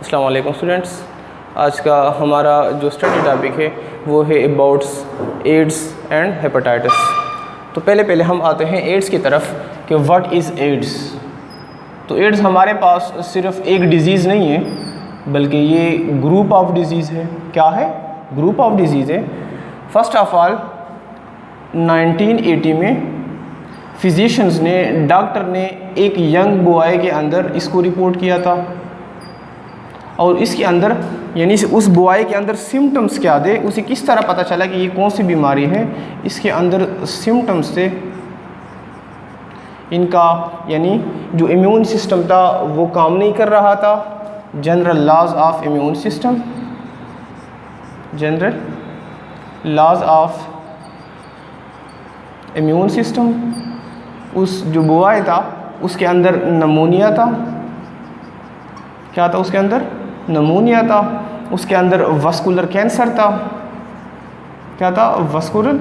अस्सलाम वालेकुम स्टूडेंट्स। आज का हमारा जो स्टडी टॉपिक है वो है अबाउट्स एड्स एंड हेपेटाइटिस। तो पहले हम आते हैं एड्स की तरफ कि व्हाट इज़ एड्स। तो एड्स हमारे पास सिर्फ एक डिज़ीज़ नहीं है बल्कि ये ग्रुप ऑफ डिज़ीज़ है। क्या है? ग्रुप ऑफ डिज़ीज़ है। फर्स्ट ऑफ ऑल 1980 में फिजिशियंस ने, डॉक्टर ने एक यंग बॉय के अंदर इसको रिपोर्ट किया था और इसके अंदर यानी उस बॉय के अंदर सिम्टम्स क्या थे, उसे किस तरह पता चला कि ये कौन सी बीमारी है। इसके अंदर सिम्टम्स थे इनका, यानी जो इम्यून सिस्टम था वो काम नहीं कर रहा था। General laws of immune system, general laws of immune system. उस जो बॉय था उसके अंदर नमूनिया था। क्या था उसके अंदर? नमूनिया था। उसके अंदर वस्कुलर कैंसर था। क्या था? वस्कुलर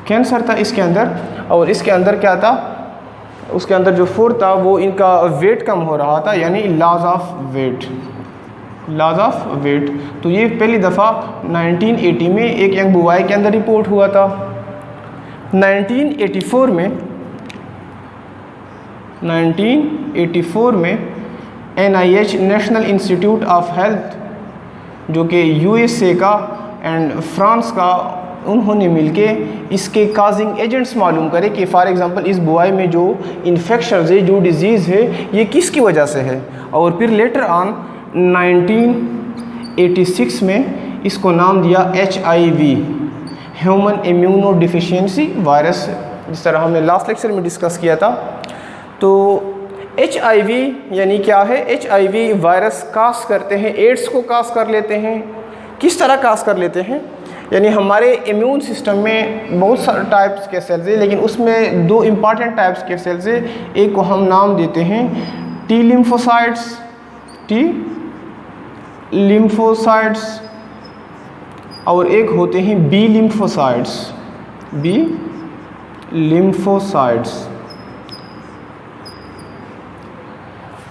कैंसर था इसके अंदर। और इसके अंदर क्या था? उसके अंदर जो फोर्थ था वो इनका वेट कम हो रहा था, यानी loss of weight, loss of weight. तो ये पहली दफ़ा 1980 में एक यंग बॉय के अंदर रिपोर्ट हुआ था। 1984 में NIH national institute of health, जो कि USA का एंड फ्रांस का, उन्होंने मिलके इसके काजिंग एजेंट्स मालूम करे कि फॉर एग्जांपल इस बॉय में जो इन्फेक्शन है, जो डिज़ीज़ है, ये किसकी वजह से है। और फिर लेटर ऑन 1986 में इसको नाम दिया HIV, human immuno deficiency virus, जिस तरह हमने लास्ट लेक्चर में डिस्कस किया था। तो HIV यानी क्या है? HIV वायरस काज करते हैं, एड्स को काज कर लेते हैं। किस तरह काज कर लेते हैं? यानी हमारे इम्यून सिस्टम में बहुत सारे टाइप्स के सेल्स हैं, लेकिन उसमें दो इम्पॉर्टेंट टाइप्स के सेल्स हैं। एक को हम नाम देते हैं T लिम्फोसाइट्स, T लिम्फोसाइट्स, और एक होते हैं B लिम्फोसाइट्स, B लिम्फोसाइट्स।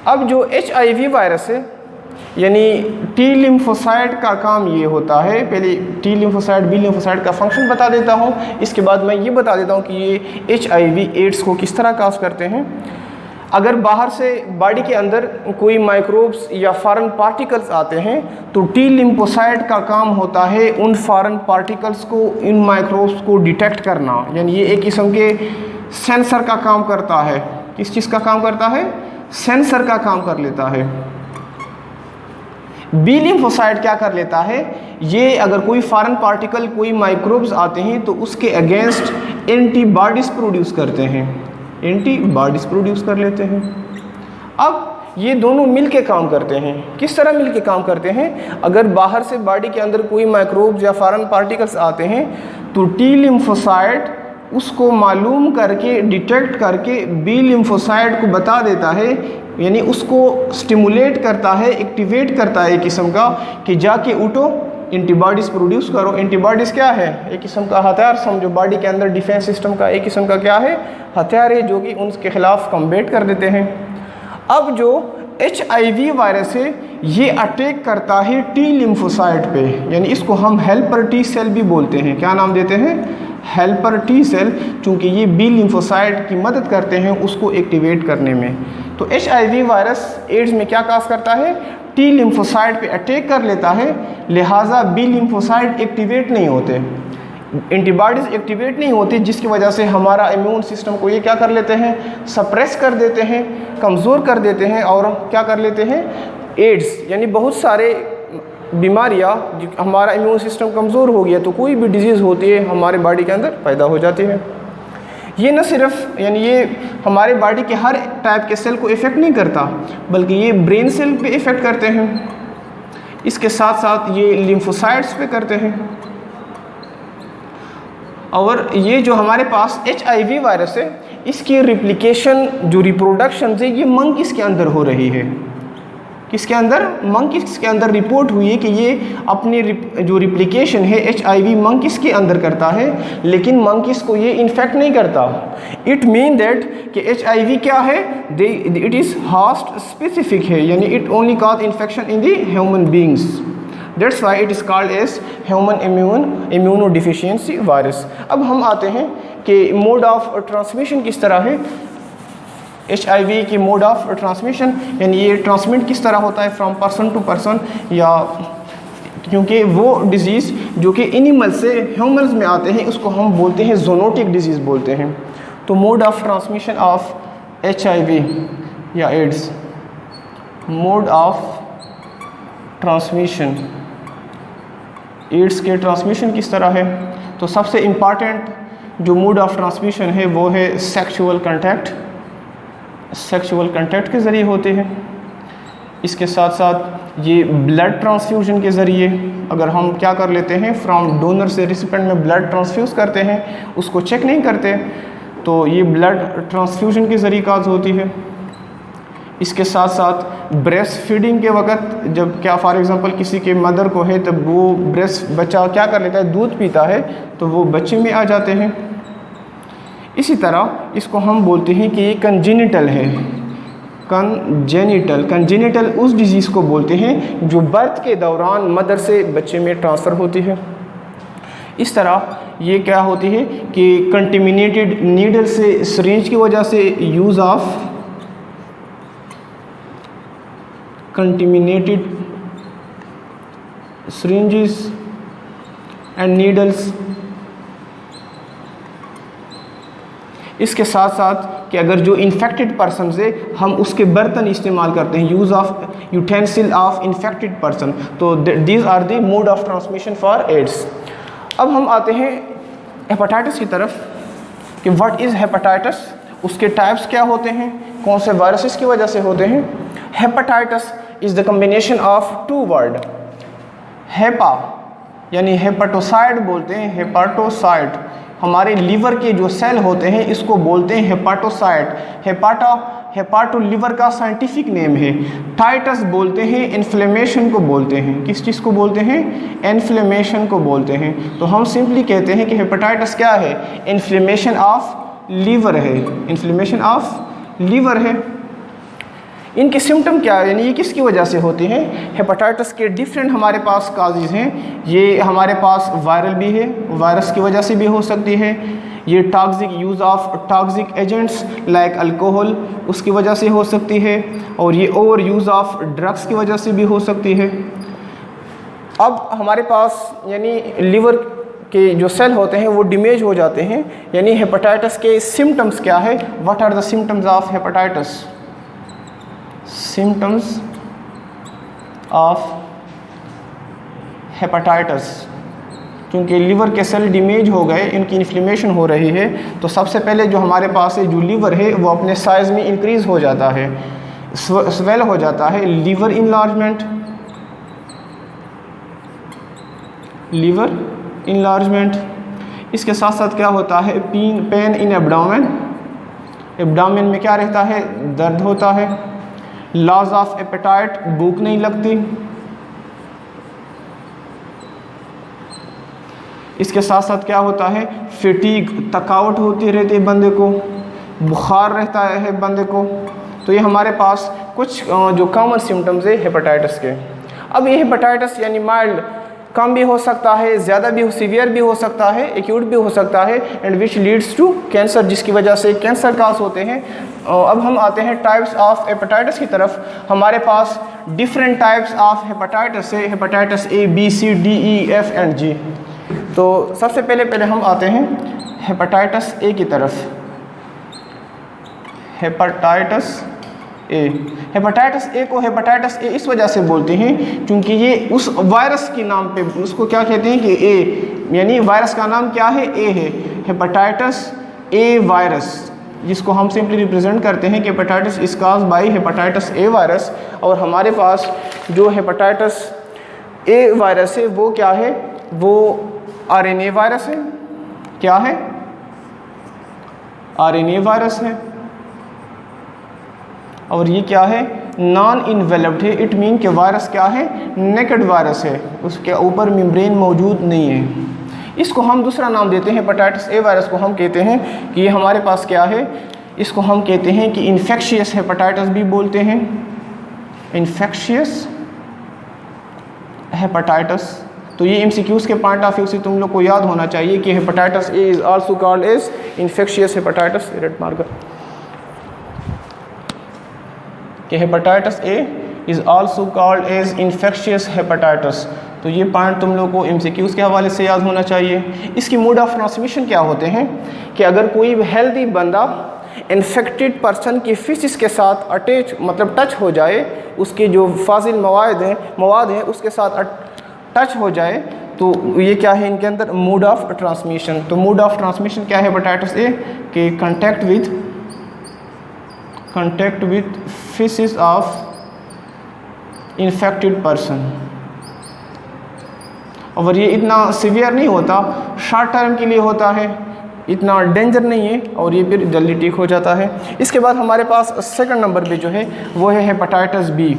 अब जो HIV वायरस है, यानी T लिम्फोसाइट का काम ये होता है, पहले T लिम्फोसाइट B लिम्फोसाइट का फंक्शन बता देता हूँ, इसके बाद मैं ये बता देता हूँ कि ये HIV एड्स को किस तरह काज करते हैं। अगर बाहर से बॉडी के अंदर कोई माइक्रोब्स या फॉरेन पार्टिकल्स आते हैं तो T लिम्फोसाइट का काम होता है उन फॉरेन पार्टिकल्स को, इन माइक्रोब्स को डिटेक्ट करना। यानी ये एक किस्म के सेंसर का काम करता है। किस चीज़ का काम करता है? सेंसर का काम कर लेता है। B लिम्फोसाइट क्या कर लेता है? ये अगर कोई फॉरेन पार्टिकल, कोई माइक्रोब्स आते हैं तो उसके अगेंस्ट एंटीबॉडीज़ प्रोड्यूस करते हैं, एंटीबॉडीज़ प्रोड्यूस कर लेते हैं। अब ये दोनों मिलके काम करते हैं। किस तरह मिलके काम करते हैं? अगर बाहर से बॉडी के अंदर कोई माइक्रोब्स या फॉरेन पार्टिकल्स आते हैं तो T लिम्फोसाइट उसको मालूम करके, डिटेक्ट करके B लिम्फोसाइट को बता देता है, यानी उसको स्टिमुलेट करता है, एक्टिवेट करता है एक किस्म का, कि जाके उठो, एंटीबॉडीज़ प्रोड्यूस करो। एंटीबॉडीज़ क्या है? एक किस्म का हथियार, समझो बॉडी के अंदर डिफेंस सिस्टम का एक किस्म का क्या है? हथियार है, जो कि उनके खिलाफ कम्बेट कर देते हैं। अब जो HIV वायरस है ये अटैक करता है T लिम्फोसाइट पे, यानी इसको हम हेल्पर T सेल भी बोलते हैं। क्या नाम देते हैं? हेल्पर T सेल, चूँकि ये B लिम्फोसाइट की मदद करते हैं उसको एक्टिवेट करने में। तो HIV वायरस एड्स में क्या काज करता है? T लिम्फोसाइट पे अटैक कर लेता है, लिहाजा B लिम्फोसाइट एक्टिवेट नहीं होते, एंटीबॉडीज़ एक्टिवेट नहीं होती, जिसकी वजह से हमारा इम्यून सिस्टम को ये क्या कर लेते हैं? सप्रेस कर देते हैं, कमज़ोर कर देते हैं, और क्या कर लेते हैं? एड्स यानी बहुत सारे बीमारियाँ, हमारा इम्यून सिस्टम कमज़ोर हो गया तो कोई भी डिजीज़ होती है हमारे बॉडी के अंदर पैदा हो जाती है। ये न सिर्फ यानी ये हमारे बॉडी के हर टाइप के सेल को इफ़ेक्ट नहीं करता, बल्कि ये ब्रेन सेल पे इफ़ेक्ट करते हैं, इसके साथ साथ ये लिम्फोसाइट्स पे करते हैं। और ये जो हमारे पास HIV वायरस है, इसकी रिप्लिकेशन, जो रिप्रोडक्शन है, ये मंकीज़ के अंदर हो रही है। किसके अंदर, मंकीज के अंदर रिपोर्ट हुई है कि ये अपनी जो रिप्लिकेशन है HIV मंकीज के अंदर करता है, लेकिन मंकीज को ये इन्फेक्ट नहीं करता। इट मीन दैट कि HIV क्या है, इट इज़ होस्ट स्पेसिफिक है, यानी it only cause infection in the human beings, that's why it is called as human immunodeficiency virus. अब हम आते हैं कि मोड ऑफ ट्रांसमिशन किस तरह है। HIV की मोड ऑफ ट्रांसमिशन, यानी ये ट्रांसमिट किस तरह होता है फ्रॉम पर्सन टू पर्सन, या क्योंकि वो डिज़ीज़ जो कि एनिमल से ह्यूमन्स में आते हैं उसको हम बोलते हैं ज़ोनोटिक डिजीज़ बोलते हैं। तो mode of transmission of HIV या AIDS, mode of transmission AIDS के ट्रांसमिशन किस तरह है। तो सबसे इम्पॉर्टेंट जो मोड ऑफ ट्रांसमिशन है वो है सेक्सुअल कांटेक्ट, सेक्सुअल कांटेक्ट के ज़रिए होते हैं। इसके साथ साथ ये ब्लड ट्रांसफ्यूजन के ज़रिए, अगर हम क्या कर लेते हैं फ्रॉम डोनर से रिसिपेंट में ब्लड ट्रांसफ्यूज़ करते हैं, उसको चेक नहीं करते, तो ये ब्लड ट्रांसफ्यूजन के ज़रिए काज होती है। इसके साथ साथ ब्रेस्ट फीडिंग के वक्त जब क्या फॉर एग्ज़ाम्पल किसी के मदर को है, तब वो ब्रेस्ट बच्चा क्या कर लेता है, दूध पीता है, तो वो बच्चे में आ जाते हैं। इसी तरह इसको हम बोलते हैं कि ये कंजेनिटल है, कंजेनिटल उस डिज़ीज़ को बोलते हैं जो बर्थ के दौरान मदर से बच्चे में ट्रांसफ़र होती है। इस तरह ये क्या होती है कि कंटेमिनेटेड नीडल से सिरिंज की वजह से use of contaminated syringes and needles, इसके साथ साथ कि अगर जो इन्फेक्टेड पर्सन से हम उसके बर्तन इस्तेमाल करते हैं, use of utensil of infected person, तो these are the mode of transmission for AIDS. अब हम आते हैं हेपेटाइटिस की तरफ कि व्हाट इज़ हेपेटाइटिस, उसके टाइप्स क्या होते हैं, कौन से वायरसेस की वजह से होते हैं। Hepatitis is the combination of two word, hepa यानी हेपाटोसाइड बोलते हैं, हेपाटोसाइट, हमारे लीवर के जो सेल होते हैं इसको बोलते हैं हेपाटोसाइट। हेपाटो लीवर का साइंटिफिक नेम है। टाइटस बोलते हैं इन्फ्लेमेशन को बोलते हैं, किस चीज़ को बोलते हैं, इन्फ्लेमेशन को बोलते हैं। तो हम सिंपली कहते हैं कि हेपेटाइटिस क्या है, इन्फ्लेमेशन ऑफ लीवर है, इन्फ्लेमेशन ऑफ लीवर है। इनके सिम्टम क्या है, यानी ये किसकी वजह से होती हैं। हेपेटाइटिस के डिफरेंट हमारे पास काजेज़ हैं। ये हमारे पास वायरल भी है, वायरस की वजह से भी हो सकती है। ये toxic use of toxic agents like alcohol उसकी वजह से हो सकती है, और ये ओवर यूज़ ऑफ ड्रग्स की वजह से भी हो सकती है। अब हमारे पास यानी लिवर के जो सेल होते हैं वो डैमेज हो जाते हैं, यानी हेपेटाइटिस के सिम्टम्स क्या है, what are the symptoms of hepatitis. Symptoms of hepatitis, क्योंकि लीवर के सेल डैमेज हो गए, इनकी इन्फ्लेमेशन हो रही है, तो सबसे पहले जो हमारे पास है जो लीवर है वो अपने साइज़ में इंक्रीज़ हो जाता है, स्वेल हो जाता है, लीवर इनलार्जमेंट, लीवर इनलार्जमेंट। इसके साथ साथ क्या होता है, पेन इन एब्डोमेन, एब्डोमेन में क्या रहता है, दर्द होता है। लॉस ऑफ एपेटाइट, भूख नहीं लगती। इसके साथ साथ क्या होता है, फटीग, थकावट होती रहती है बंदे को, बुखार रहता है बंदे को। तो ये हमारे पास कुछ जो कॉमन सिम्टम्स है हेपेटाइटिस के। अब ये हेपेटाइटिस यानी माइल्ड, कम भी हो सकता है, ज़्यादा भी सीवियर भी हो सकता है, एक्यूट भी हो सकता है, and which leads to cancer, जिसकी वजह से कैंसर काज होते हैं। अब हम आते हैं टाइप्स ऑफ हेपेटाइटिस की तरफ। हमारे पास डिफरेंट टाइप्स ऑफ हेपेटाइटिस है, hepatitis A, B, C, D, E, F and G। तो सबसे पहले हम आते हैं हेपेटाइटिस A की तरफ। हेपेटाइटिस A, हेपेटाइटिस A को हेपेटाइटिस A इस वजह से बोलते हैं क्योंकि ये उस वायरस के नाम पे, उसको क्या कहते हैं कि A, यानी वायरस का नाम क्या है, A है, हेपेटाइटिस A वायरस, जिसको हम सिंपली रिप्रेजेंट करते हैं कि hepatitis is caused by hepatitis A virus. और हमारे पास जो हेपेटाइटिस A वायरस है वो क्या है, वो RNA वायरस है। क्या है, RNA वायरस है। और ये क्या है, नॉन इन्वेलप्ड है, इट मीन कि वायरस क्या है, नेकेड वायरस है, उसके ऊपर मेम्ब्रेन मौजूद नहीं है। इसको हम दूसरा नाम देते हैं हेपेटाइटिस ए वायरस को हम कहते हैं कि ये हमारे पास क्या है, इसको हम कहते हैं कि इन्फेक्शियस हेपेटाइटिस भी बोलते हैं, इन्फेक्शियस हेपेटाइटिस। तो ये एमसीक्यूज़ के पॉइंट ऑफ व्यू से तुम लोग को याद होना चाहिए कि hepatitis A is also called as infectious hepatitis, red marker, कि hepatitis A is also called as infectious hepatitis. तो ये पॉइंट तुम लोग को एमसीक्यूज़ के हवाले से याद होना चाहिए। इसकी मोड ऑफ ट्रांसमिशन क्या होते हैं कि अगर कोई हेल्दी बंदा इन्फेक्टेड पर्सन की फिसिस के साथ अटैच मतलब टच हो जाए, उसके जो फाजिल मवाद हैं उसके साथ टच हो जाए, तो ये क्या है इनके अंदर मोड ऑफ ट्रांसमिशन। तो मोड ऑफ ट्रांसमिशन क्या है हेपेटाइटिस ए के contact with faeces of infected person. और ये इतना सीवियर नहीं होता, शॉर्ट टर्म के लिए होता है, इतना डेंजर नहीं है और ये फिर जल्दी ठीक हो जाता है। इसके बाद हमारे पास सेकंड नंबर पे जो है वो है हेपेटाइटिस बी।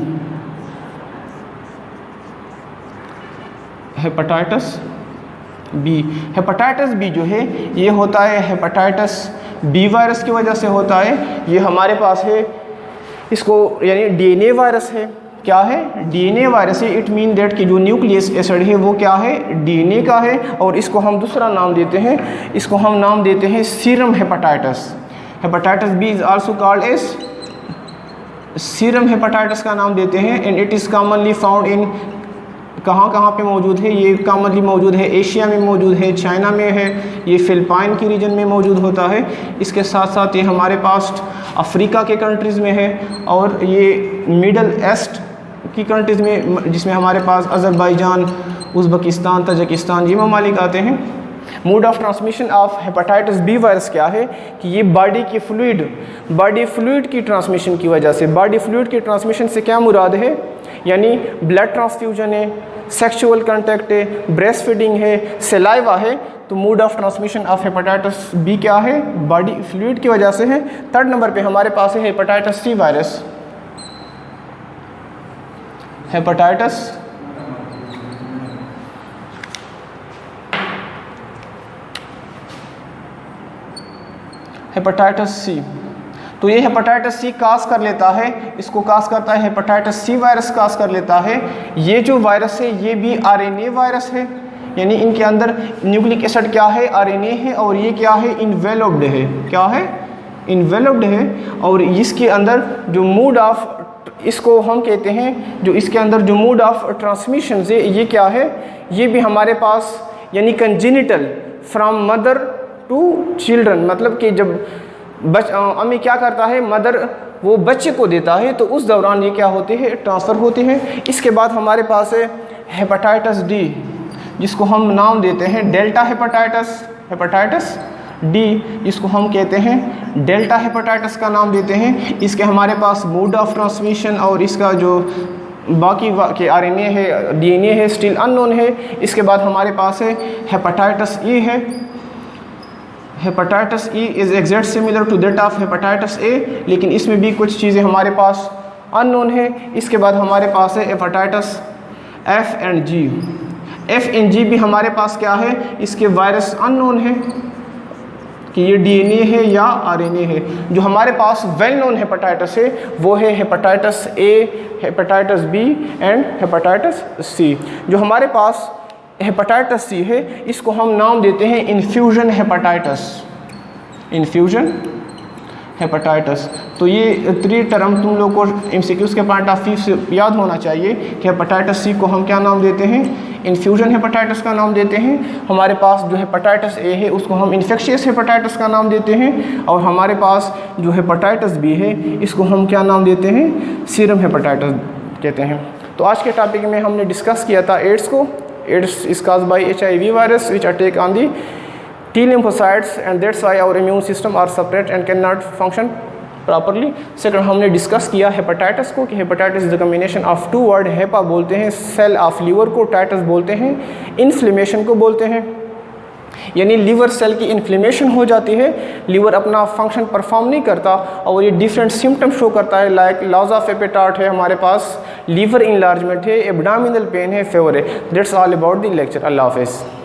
हेपेटाइटिस बी जो है ये होता है हेपेटाइटिस बी वायरस की वजह से होता है। ये हमारे पास है, इसको यानी डीएनए वायरस है। क्या है, डीएनए वायरस है। इट मीन दैट कि जो न्यूक्लियस एसिड है वो क्या है, डीएनए का है। और इसको हम दूसरा नाम देते हैं, इसको हम नाम देते हैं serum hepatitis. Hepatitis B is also called as serum hepatitis का नाम देते हैं। And it is commonly found in, कहाँ पे मौजूद है, ये कॉमनली मौजूद है एशिया में मौजूद है, चाइना में है, ये फिलिपाइन की रीजन में मौजूद होता है। इसके साथ साथ ये हमारे पास अफ्रीका के कंट्रीज़ में है और ये मिडल ईस्ट की कंट्रीज़ में, जिसमें हमारे पास अज़रबैजान, उज़्बेकिस्तान, तजाकिस्तान ये ममालिक आते हैं। Mode of transmission of hepatitis B virus क्या है कि ये बॉडी फ्लूइड की ट्रांसमिशन की वजह से, बॉडी फ्लूइड की ट्रांसमिशन से क्या मुराद है, यानी ब्लड ट्रांसफ्यूजन है, सेक्सुअल कांटेक्ट है, ब्रेस्ट फीडिंग है, सलाइवा है। तो mode of transmission of hepatitis B क्या है, बॉडी फ्लूइड की वजह से है। थर्ड नंबर पे हमारे पास है hepatitis C virus. Hepatitis C. तो ये हेपेटाइटिस सी काज कर लेता है, इसको काज करता है हेपेटाइटिस सी वायरस काज कर लेता है। ये जो वायरस है ये भी आरएनए वायरस है, यानी इनके अंदर न्यूक्लिक एसिड क्या है, आरएनए है। और ये क्या है, इन्वेलप्ड है। क्या है, इन्वेलप्ड है। और इसके अंदर जो मोड ऑफ, इसको हम कहते हैं, जो इसके अंदर जो मोड ऑफ ट्रांसमिशन है ये क्या है, ये भी हमारे पास यानी congenital from mother to children, मतलब कि जब अम्मी क्या करता है, मदर वो बच्चे को देता है तो उस दौरान ये क्या होते हैं, ट्रांसफ़र होते हैं। इसके बाद हमारे पास है हेपेटाइटिस डी, जिसको हम नाम देते हैं डेल्टा हेपेटाइटिस डी, इसको हम कहते हैं डेल्टा हेपेटाइटिस का नाम देते हैं। इसके हमारे पास मोड ऑफ ट्रांसमिशन और इसका जो बाकी के आरएनए है, डीएनए है, स्टिल अननोन है। इसके बाद हमारे पास है हेपेटाइटिस ई है। Hepatitis E is exact similar to that of hepatitis A, लेकिन इसमें भी कुछ चीज़ें हमारे पास अननोन है। इसके बाद हमारे पास है hepatitis F and G. F and G भी हमारे पास क्या है, इसके वायरस अननोन है कि ये डीएनए है या आरएनए है। जो हमारे पास वेल नोन हेपेटाइटिस है वो है hepatitis A, hepatitis B and hepatitis C. जो हमारे पास हेपेटाइटिस सी है इसको हम नाम देते हैं इन्फ्यूजन हेपेटाइटिस। तो ये 3 टर्म तुम लोग को एमसीक्यूज़ के पॉइंट ऑफ व्यू से याद होना चाहिए कि हेपेटाइटिस सी को हम क्या नाम देते हैं, इन्फ्यूजन हेपेटाइटिस का नाम देते हैं। हमारे पास जो हेपेटाइटिस ए है उसको हम इन्फेक्शियस हेपेटाइटिस का नाम देते हैं। और हमारे पास जो हेपेटाइटिस बी है इसको हम क्या नाम देते हैं, सीरम हेपेटाइटिस कहते हैं। तो आज के टॉपिक में हमने डिस्कस किया था एड्स को। AIDS is caused by HIV virus which attack on the T lymphocytes and that's why our immune system are separate and cannot function properly. Second हमने डिस्कस किया हेपेटाइटिस को कि hepatitis is the combination of 2 word. HEPA बोलते हैं cell of liver को, Titus बोलते हैं inflammation को बोलते हैं। यानी लीवर सेल की इन्फ्लेमेशन हो जाती है, लीवर अपना फंक्शन परफॉर्म नहीं करता और ये डिफरेंट सिम्टम शो करता है, लाइक लॉस ऑफ एपेटाइट है हमारे पास, लीवर इनलार्जमेंट है, एब्डोमिनल पेन है, फीवर है। That's all about the lecture. अल्लाह हाफिज़।